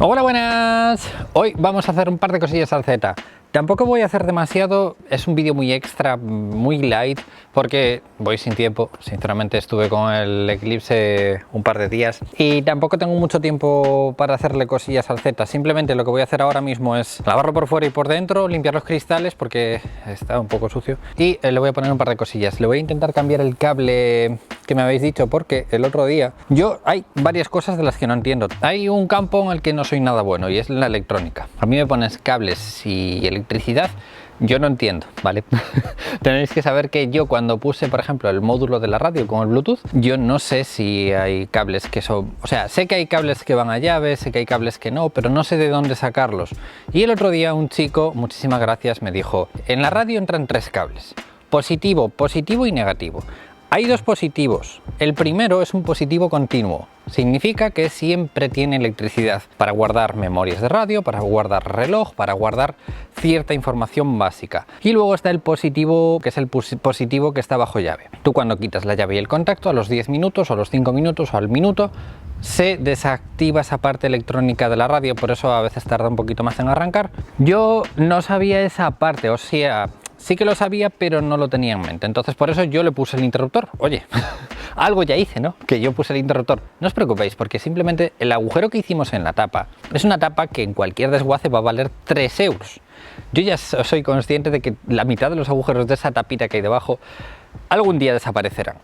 Hola, buenas. Hoy vamos a hacer un par de cosillas al Z. Tampoco voy a hacer demasiado, es un vídeo muy extra, muy light, porque voy sin tiempo. Sinceramente estuve con el Eclipse un par de días y tampoco tengo mucho tiempo para hacerle cosillas al Z. Simplemente lo que voy a hacer ahora mismo es lavarlo por fuera y por dentro, limpiar los cristales porque está un poco sucio y le voy a poner un par de cosillas. Le voy a intentar cambiar el cable que me habéis dicho porque el otro día hay varias cosas de las que no entiendo. Hay un campo en el que no soy nada bueno y es la electrónica. A mí me pones cables y electricidad, yo no entiendo, ¿vale? Tenéis que saber que yo cuando puse, por ejemplo, el módulo de la radio con el Bluetooth, yo no sé si hay cables que son... O sea, sé que hay cables que van a llave, sé que hay cables que no, pero no sé de dónde sacarlos. Y el otro día un chico, muchísimas gracias, me dijo, en la radio entran 3 cables, positivo, positivo y negativo. Hay 2 positivos. El primero es un positivo continuo. Significa que siempre tiene electricidad para guardar memorias de radio, para guardar reloj, para guardar cierta información básica. Y luego está el positivo, que es el positivo que está bajo llave. Tú cuando quitas la llave y el contacto, a los 10 minutos, o a los 5 minutos, o al minuto, se desactiva esa parte electrónica de la radio, por eso a veces tarda un poquito más en arrancar. Yo no sabía esa parte, o sea... Sí que lo sabía, pero no lo tenía en mente. Entonces, por eso yo le puse el interruptor. Oye, algo ya hice, ¿no? Que yo puse el interruptor. No os preocupéis, porque simplemente el agujero que hicimos en la tapa es una tapa que en cualquier desguace va a valer 3 euros. Yo ya soy consciente de que la mitad de los agujeros de esa tapita que hay debajo algún día desaparecerán.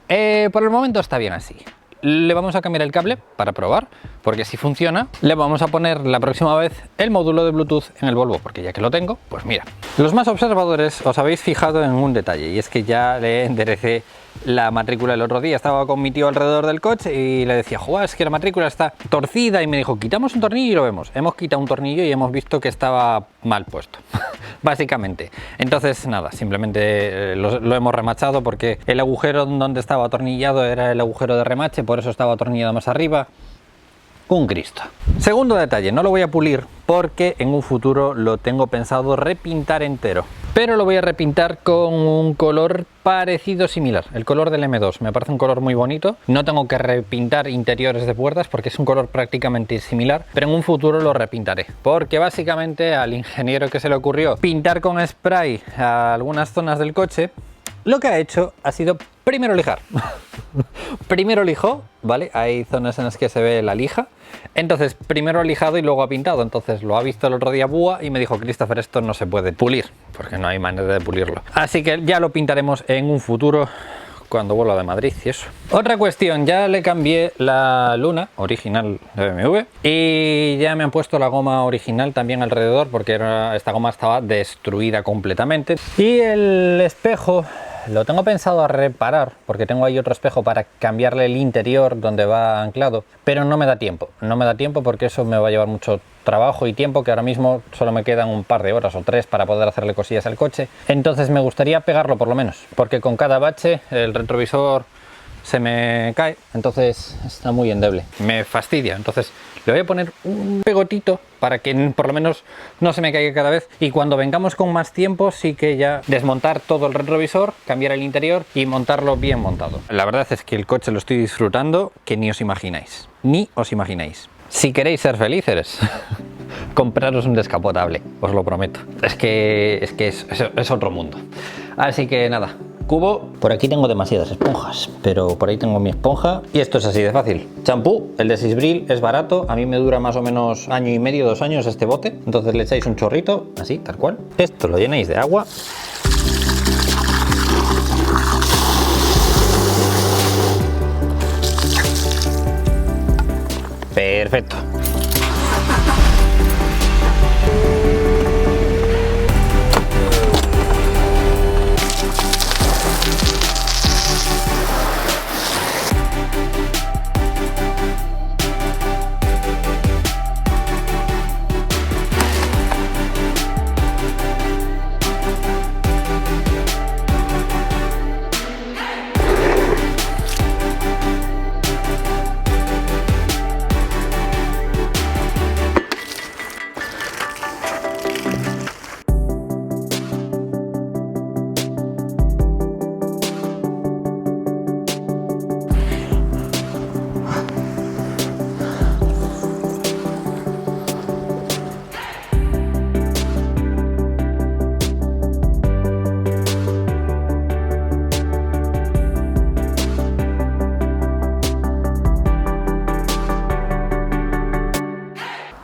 Por el momento está bien así. Le vamos a cambiar el cable para probar, porque si funciona, le vamos a poner la próxima vez el módulo de Bluetooth en el Volvo, porque ya que lo tengo, pues mira. Los más observadores os habéis fijado en un detalle, y es que ya le enderecé la matrícula el otro día. Estaba con mi tío alrededor del coche y le decía, joder, es que la matrícula está torcida, y me dijo, quitamos un tornillo y lo vemos. Hemos quitado un tornillo y hemos visto que estaba mal puesto. Básicamente. Entonces nada, simplemente lo hemos remachado porque el agujero donde estaba atornillado era el agujero de remache, por eso estaba atornillado más arriba. Un Cristo. Segundo detalle, no lo voy a pulir porque en un futuro lo tengo pensado repintar entero, pero lo voy a repintar con un color parecido, similar, el color del M2. Me parece un color muy bonito. No tengo que repintar interiores de puertas porque es un color prácticamente similar, pero en un futuro lo repintaré porque básicamente al ingeniero que se le ocurrió pintar con spray a algunas zonas del coche, lo que ha hecho ha sido primero lijar. Primero lijó, ¿vale? Hay zonas en las que se ve la lija. Entonces, primero ha lijado y luego ha pintado. Entonces, lo ha visto el otro día Búa y me dijo, Christopher, esto no se puede pulir, porque no hay manera de pulirlo. Así que ya lo pintaremos en un futuro cuando vuelva de Madrid y eso. Otra cuestión, ya le cambié la luna original de BMW y ya me han puesto la goma original también alrededor porque esta goma estaba destruida completamente. Y el espejo lo tengo pensado a reparar porque tengo ahí otro espejo para cambiarle el interior donde va anclado, pero no me da tiempo. No me da tiempo porque eso me va a llevar mucho trabajo y tiempo, que ahora mismo solo me quedan un par de horas o 3 para poder hacerle cosillas al coche. Entonces me gustaría pegarlo por lo menos, porque con cada bache el retrovisor se me cae, entonces está muy endeble. Me fastidia, entonces le voy a poner un pegotito para que por lo menos no se me caiga cada vez, y cuando vengamos con más tiempo sí que ya desmontar todo el retrovisor, cambiar el interior y montarlo bien montado. La verdad es que el coche lo estoy disfrutando que ni os imagináis, ni os imagináis. Si queréis ser felices, compraros un descapotable, os lo prometo. Es que es otro mundo. Así que nada, cubo. Por aquí tengo demasiadas esponjas, pero por ahí tengo mi esponja y esto es así de fácil. Champú, el de Sisbril es barato, a mí me dura más o menos 1 año y medio, 2 años este bote. Entonces le echáis un chorrito, así, tal cual. Esto lo llenáis de agua. Perfecto.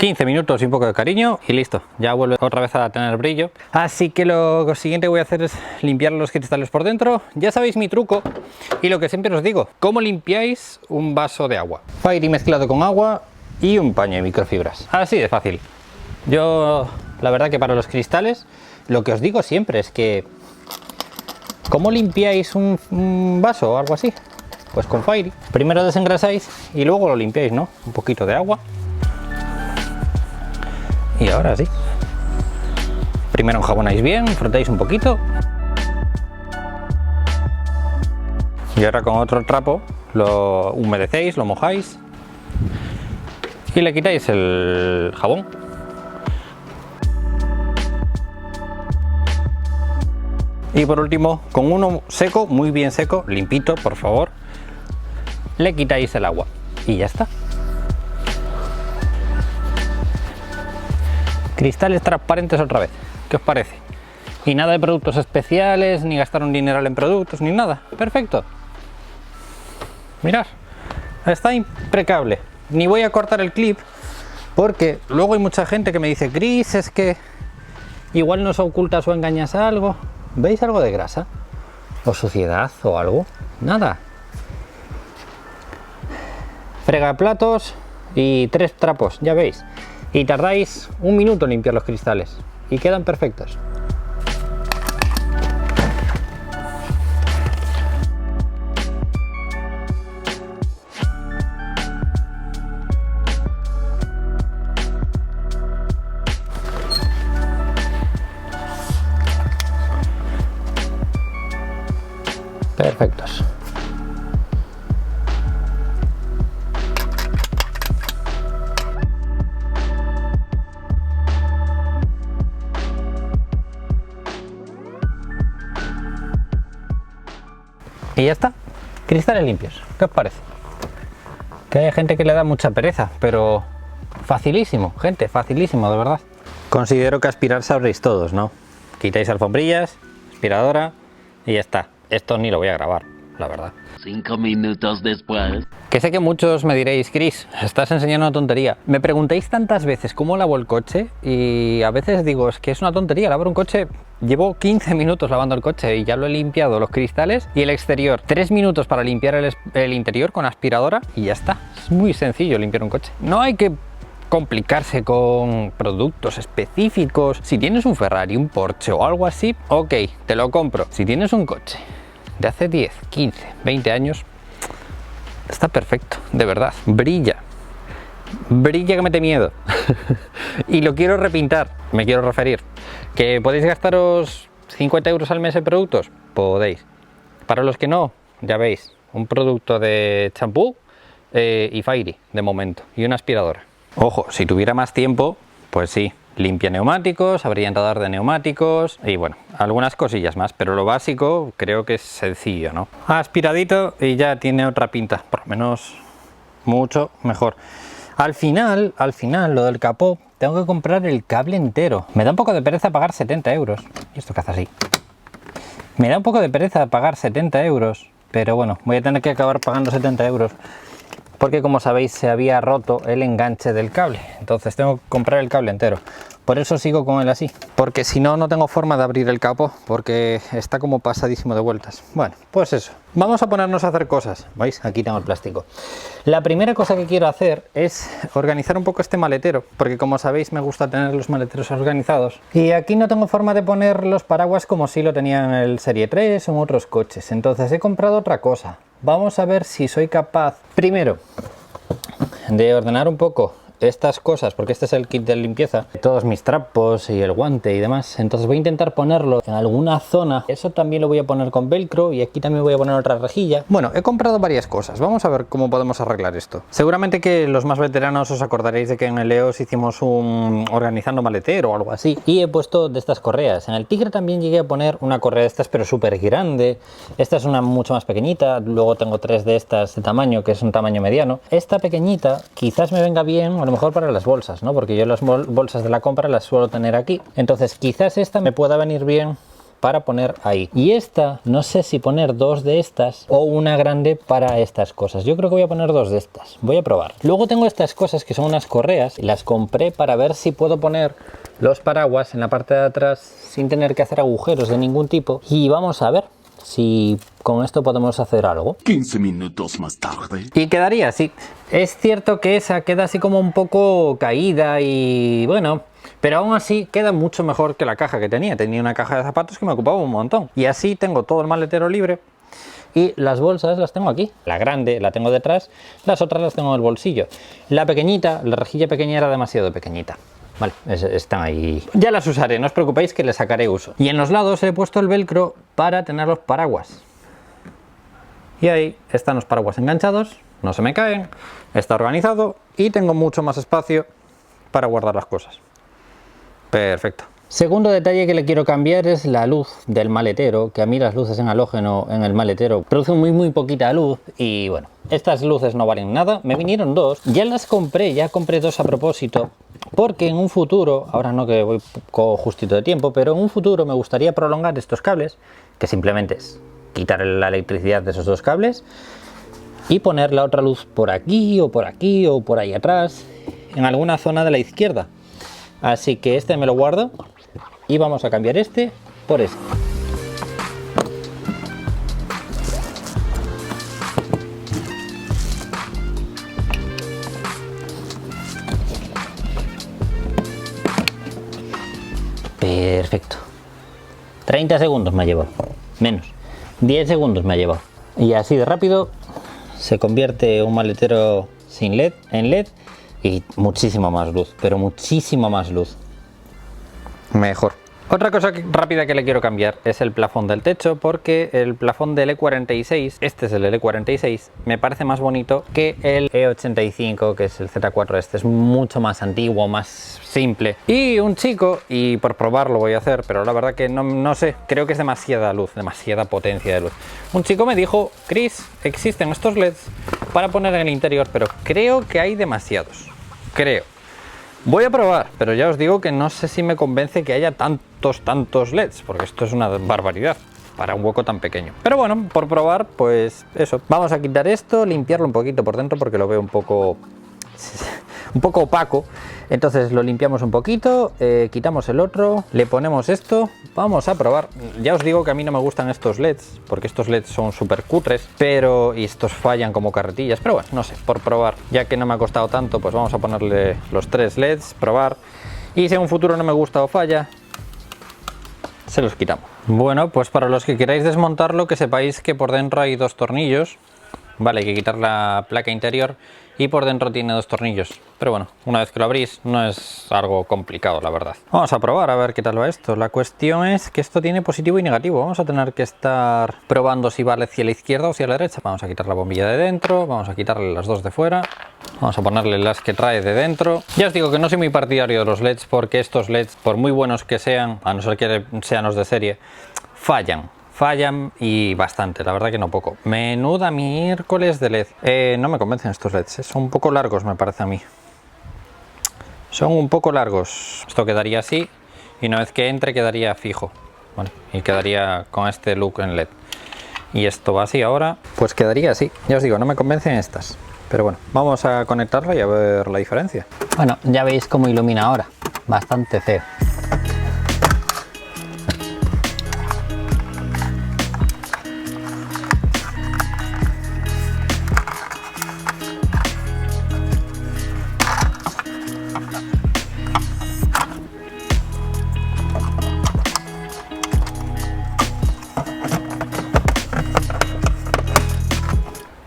15 minutos y un poco de cariño y listo, ya vuelve otra vez a tener brillo. Así que lo siguiente que voy a hacer es limpiar los cristales por dentro. Ya sabéis mi truco y lo que siempre os digo: ¿cómo limpiáis un vaso de agua? Fairy mezclado con agua y un paño de microfibras, así de fácil. Yo la verdad que para los cristales lo que os digo siempre es que ¿cómo limpiáis un vaso o algo así? Pues con Fairy. Primero desengrasáis y luego lo limpiáis, ¿no? Un poquito de agua. Y ahora sí. Primero enjabonáis bien, frotáis un poquito. Y ahora con otro trapo lo humedecéis, lo mojáis. Y le quitáis el jabón. Y por último, con uno seco, muy bien seco, limpito, por favor, le quitáis el agua. Y ya está. Cristales transparentes otra vez, ¿qué os parece? Y nada de productos especiales, ni gastar un dineral en productos, ni nada. Perfecto. Mirad, está impecable. Ni voy a cortar el clip, porque luego hay mucha gente que me dice: Chris, es que igual nos ocultas o engañas algo. ¿Veis algo de grasa? ¿O suciedad o algo? Nada. Fregaplatos y 3 trapos, ya veis. Y tardáis un minuto en limpiar los cristales y quedan perfectos. Perfectos. Y ya está, cristales limpios. ¿Qué os parece? Que hay gente que le da mucha pereza, pero facilísimo, gente, facilísimo, de verdad. Considero que aspirar sabréis todos, ¿no? Quitáis alfombrillas, aspiradora y ya está. Esto ni lo voy a grabar, la verdad. 5 minutos después. Que sé que muchos me diréis: Chris, estás enseñando una tontería. Me preguntáis tantas veces cómo lavo el coche y a veces digo: es que es una tontería lavar un coche. Llevo 15 minutos lavando el coche y ya lo he limpiado, los cristales y el exterior. 3 minutos para limpiar el interior con aspiradora y ya está. Es muy sencillo limpiar un coche. No hay que complicarse con productos específicos. Si tienes un Ferrari, un Porsche o algo así, ok, te lo compro. Si tienes un coche de hace 10, 15, 20 años, está perfecto, de verdad. Brilla. Brilla que mete miedo. Y lo quiero repintar, me quiero referir. ¿Que podéis gastaros 50 euros al mes en productos? Podéis. Para los que no, ya veis, un producto de champú y Fairy de momento, y una aspiradora. Ojo, si tuviera más tiempo, pues sí, limpia neumáticos, abrillantador de neumáticos y bueno, algunas cosillas más, pero lo básico creo que es sencillo, ¿no? Aspiradito y ya tiene otra pinta, por lo menos mucho mejor. Al final, lo del capó, tengo que comprar el cable entero. Me da un poco de pereza pagar 70 euros. ¿Y esto qué hace así? Me da un poco de pereza pagar 70 euros, pero bueno, voy a tener que acabar pagando 70 euros. Porque como sabéis se había roto el enganche del cable, entonces tengo que comprar el cable entero. Por eso sigo con él así, porque si no, no tengo forma de abrir el capó, porque está como pasadísimo de vueltas. Bueno, pues eso, vamos a ponernos a hacer cosas. ¿Veis? Aquí tengo el plástico. La primera cosa que quiero hacer es organizar un poco este maletero, porque como sabéis me gusta tener los maleteros organizados. Y aquí no tengo forma de poner los paraguas como si lo tenía en el Serie 3 o en otros coches, entonces he comprado otra cosa. Vamos a ver si soy capaz, primero, de ordenar un poco estas cosas, porque este es el kit de limpieza, todos mis trapos y el guante y demás. Entonces voy a intentar ponerlo en alguna zona. Eso también lo voy a poner con velcro y aquí también voy a poner otra rejilla. Bueno, he comprado varias cosas, vamos a ver cómo podemos arreglar esto. Seguramente que los más veteranos os acordaréis de que en el EOS hicimos un organizando maletero o algo así, y he puesto de estas correas. En el Tigre también llegué a poner una correa de estas, pero súper grande. Esta es una mucho más pequeñita, luego tengo 3 de estas de tamaño, que es un tamaño mediano. Esta pequeñita quizás me venga bien, a lo mejor para las bolsas, ¿no? Porque yo las bolsas de la compra las suelo tener aquí. Entonces quizás esta me pueda venir bien para poner ahí. Y esta, no sé si poner dos de estas o una grande para estas cosas. Yo creo que voy a poner dos de estas. Voy a probar. Luego tengo estas cosas que son unas correas. Las compré para ver si puedo poner los paraguas en la parte de atrás sin tener que hacer agujeros de ningún tipo. Y vamos a ver si con esto podemos hacer algo. 15 minutos más tarde. Y quedaría así. Es cierto que esa queda así como un poco caída y bueno, pero aún así queda mucho mejor que la caja que tenía. Tenía una caja de zapatos que me ocupaba un montón. Y así tengo todo el maletero libre y las bolsas las tengo aquí. La grande la tengo detrás, las otras las tengo en el bolsillo. La pequeñita, la rejilla pequeña era demasiado pequeñita. Vale, están ahí. Ya las usaré, no os preocupéis que les sacaré uso. Y en los lados he puesto el velcro para tener los paraguas. Y ahí están los paraguas enganchados, no se me caen, está organizado y tengo mucho más espacio para guardar las cosas. Perfecto. Segundo detalle que le quiero cambiar es la luz del maletero, que a mí las luces en halógeno en el maletero producen muy poquita luz y bueno, estas luces no valen nada, me vinieron dos, ya las compré, ya compré dos a propósito, porque en un futuro, ahora no que voy poco justito de tiempo, pero en un futuro me gustaría prolongar estos cables, que simplemente es quitar la electricidad de esos dos cables y poner la otra luz por aquí o por ahí atrás, en alguna zona de la izquierda. Así que este me lo guardo y vamos a cambiar este por este. Perfecto. 30 segundos me ha llevado, menos. 10 segundos me ha llevado. Y así de rápido se convierte un maletero sin LED en LED y muchísima más luz, pero muchísima más luz. Mejor. Otra cosa rápida que le quiero cambiar es el plafón del techo, porque el plafón del E46, este es el E46, me parece más bonito que el E85, que es el Z4. Este es mucho más antiguo, más simple. Y un chico, y por probarlo voy a hacer, pero la verdad que no sé, creo que es demasiada luz, demasiada potencia de luz. Un chico me dijo: Chris, existen estos LEDs para poner en el interior, pero creo que hay demasiados. Creo. Voy a probar, pero ya os digo que no sé si me convence que haya tantos LEDs, porque esto es una barbaridad para un hueco tan pequeño. Pero bueno, por probar, pues eso. Vamos a quitar esto, limpiarlo un poquito por dentro porque lo veo un poco opaco. Entonces lo limpiamos un poquito, quitamos el otro, le ponemos esto, vamos a probar. Ya os digo que a mí no me gustan estos LEDs, porque estos LEDs son súper cutres, y estos fallan como carretillas, pero bueno, no sé, por probar, ya que no me ha costado tanto, pues vamos a ponerle los 3 LEDs, probar, y si en un futuro no me gusta o falla, se los quitamos. Bueno, pues para los que queráis desmontarlo, que sepáis que por dentro hay 2 tornillos, vale, hay que quitar la placa interior, y por dentro tiene 2 tornillos, pero bueno, una vez que lo abrís no es algo complicado, la verdad. Vamos a probar a ver qué tal va esto. La cuestión es que esto tiene positivo y negativo, vamos a tener que estar probando si va hacia la izquierda o hacia la derecha. Vamos a quitar la bombilla de dentro, vamos a quitarle las 2 de fuera, vamos a ponerle las que trae de dentro. Ya os digo que no soy muy partidario de los LEDs, porque estos LEDs, por muy buenos que sean, a no ser que sean los de serie, fallan y bastante, la verdad que no poco. Menuda miércoles de LED. No me convencen estos LEDs, son un poco largos, me parece a mí. Son un poco largos. Esto quedaría así y una vez que entre quedaría fijo. Bueno, y quedaría con este look en LED. Y esto va así ahora, pues quedaría así. Ya os digo, no me convencen estas. Pero bueno, vamos a conectarla y a ver la diferencia. Bueno, ya veis cómo ilumina ahora. Bastante feo.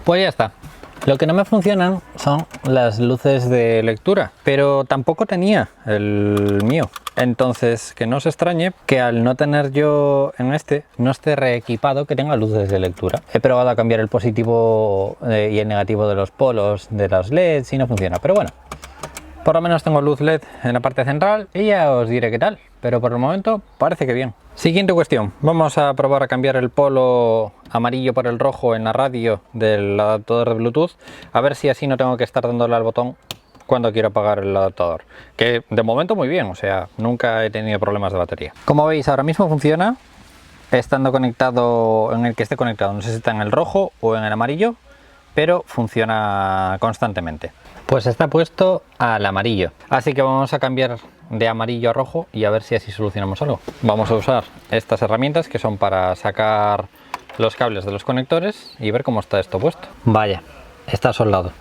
Pues ya está. Lo que no me funcionan son las luces de lectura, pero tampoco tenía el mío. Entonces, que no os extrañe que al no tener yo en este, no esté reequipado que tenga luces de lectura. He probado a cambiar el positivo y el negativo de los polos de los LEDs y no funciona, pero bueno. Por lo menos tengo luz LED en la parte central y ya os diré qué tal, pero por el momento parece que bien. Siguiente cuestión, vamos a probar a cambiar el polo amarillo por el rojo en la radio del adaptador de Bluetooth, a ver si así no tengo que estar dándole al botón cuando quiero apagar el adaptador, que de momento muy bien, o sea, nunca he tenido problemas de batería. Como veis, ahora mismo funciona estando conectado en el que esté conectado. No sé si está en el rojo o en el amarillo, pero funciona constantemente. Pues está puesto al amarillo, así que vamos a cambiar de amarillo a rojo y a ver si así solucionamos algo. Vamos a usar estas herramientas que son para sacar los cables de los conectores y ver cómo está esto puesto. Vaya, está soldado.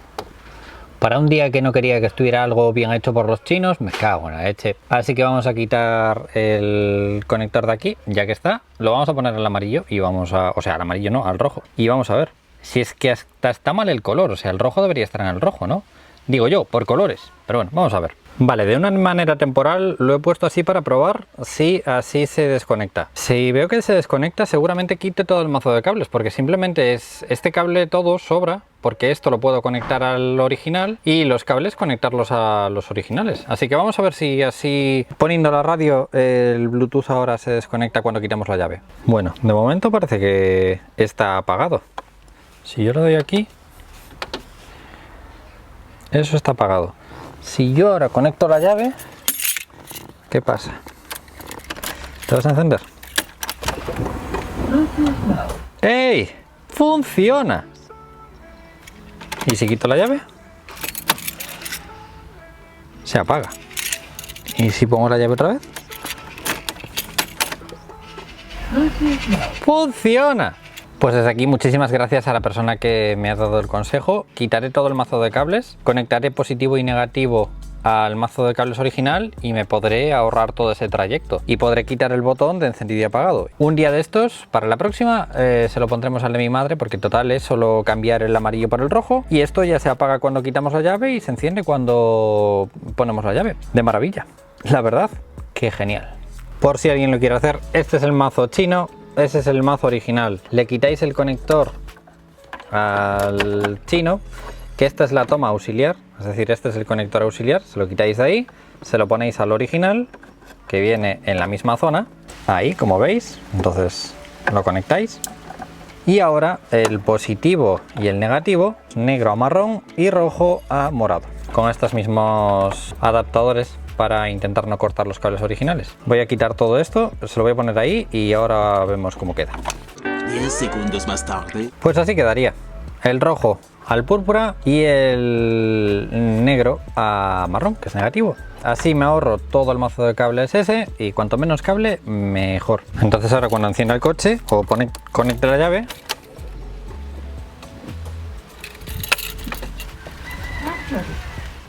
Para un día que no quería que estuviera algo bien hecho por los chinos, me cago en la leche. Así que vamos a quitar el conector de aquí, ya que está. Lo vamos a poner al amarillo y vamos a... O sea, al amarillo no, al rojo. Y vamos a ver. Si es que hasta está mal el color, o sea, el rojo debería estar en el rojo, ¿no? Digo yo, por colores. Pero bueno, vamos a ver. Vale, de una manera temporal lo he puesto así para probar si así se desconecta. Si veo que se desconecta, seguramente quite todo el mazo de cables, porque simplemente es este cable todo sobra, porque esto lo puedo conectar al original y los cables conectarlos a los originales. Así que vamos a ver si así poniendo la radio el Bluetooth ahora se desconecta cuando quitamos la llave. Bueno, de momento parece que está apagado. Si yo le doy aquí, eso está apagado. Si yo ahora conecto la llave, ¿qué pasa? ¿Te vas a encender? ¡Ey! ¡Funciona! ¿Y si quito la llave? Se apaga. ¿Y si pongo la llave otra vez? ¡Funciona! Pues desde aquí muchísimas gracias a la persona que me ha dado el consejo. Quitaré todo el mazo de cables, conectaré positivo y negativo al mazo de cables original y me podré ahorrar todo ese trayecto y podré quitar el botón de encendido y apagado. Un día de estos, para la próxima, se lo pondremos al de mi madre, porque total es solo cambiar el amarillo por el rojo y esto ya se apaga cuando quitamos la llave y se enciende cuando ponemos la llave. De maravilla, la verdad, qué genial. Por si alguien lo quiere hacer, este es el mazo chino. Ese es el mazo original. Le quitáis el conector al chino, que esta es la toma auxiliar, es decir, este es el conector auxiliar, se lo quitáis de ahí, se lo ponéis al original, que viene en la misma zona, ahí como veis, entonces lo conectáis. Y ahora el positivo y el negativo, negro a marrón y rojo a morado, con estos mismos adaptadores para intentar no cortar los cables originales. Voy a quitar todo esto, se lo voy a poner ahí y ahora vemos cómo queda. 10 segundos más tarde. Pues así quedaría. El rojo al púrpura y el negro a marrón, que es negativo. Así me ahorro todo el mazo de cables ese y cuanto menos cable, mejor. Entonces ahora cuando encienda el coche o conecte la llave,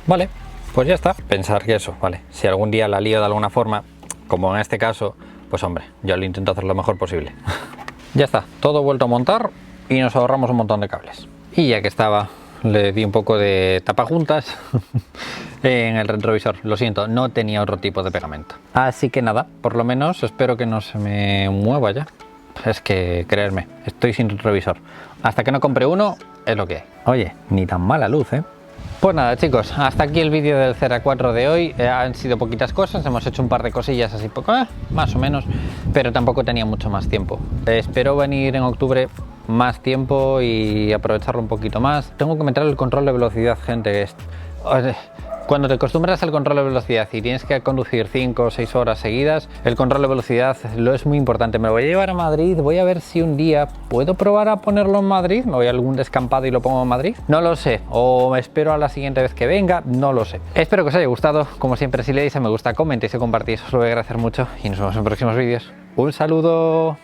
vale, pues ya está. Pensar que eso, vale, si algún día la lío de alguna forma, como en este caso, pues hombre, yo lo intento hacer lo mejor posible. Ya está, todo vuelto a montar y nos ahorramos un montón de cables. Y ya que estaba, le di un poco de tapajuntas en el retrovisor. Lo siento, no tenía otro tipo de pegamento. Así que nada, por lo menos espero que no se me mueva ya. Es que, creerme, estoy sin retrovisor. Hasta que no compre uno, es lo que hay. Oye, ni tan mala luz, ¿eh? Pues nada chicos, hasta aquí el vídeo del Cera 4 de hoy. Han sido poquitas cosas, hemos hecho un par de cosillas así poco, más o menos, pero tampoco tenía mucho más tiempo. Espero venir en octubre más tiempo y aprovecharlo un poquito más. Tengo que meter el control de velocidad, gente. Cuando te acostumbras al control de velocidad y tienes que conducir 5 o 6 horas seguidas, el control de velocidad lo es muy importante. Me lo voy a llevar a Madrid, voy a ver si un día puedo probar a ponerlo en Madrid. Me voy a algún descampado y lo pongo en Madrid. No lo sé, o espero a la siguiente vez que venga, no lo sé. Espero que os haya gustado. Como siempre, si le dais a me gusta, comentéis y compartís, os lo voy a agradecer mucho y nos vemos en próximos vídeos. Un saludo.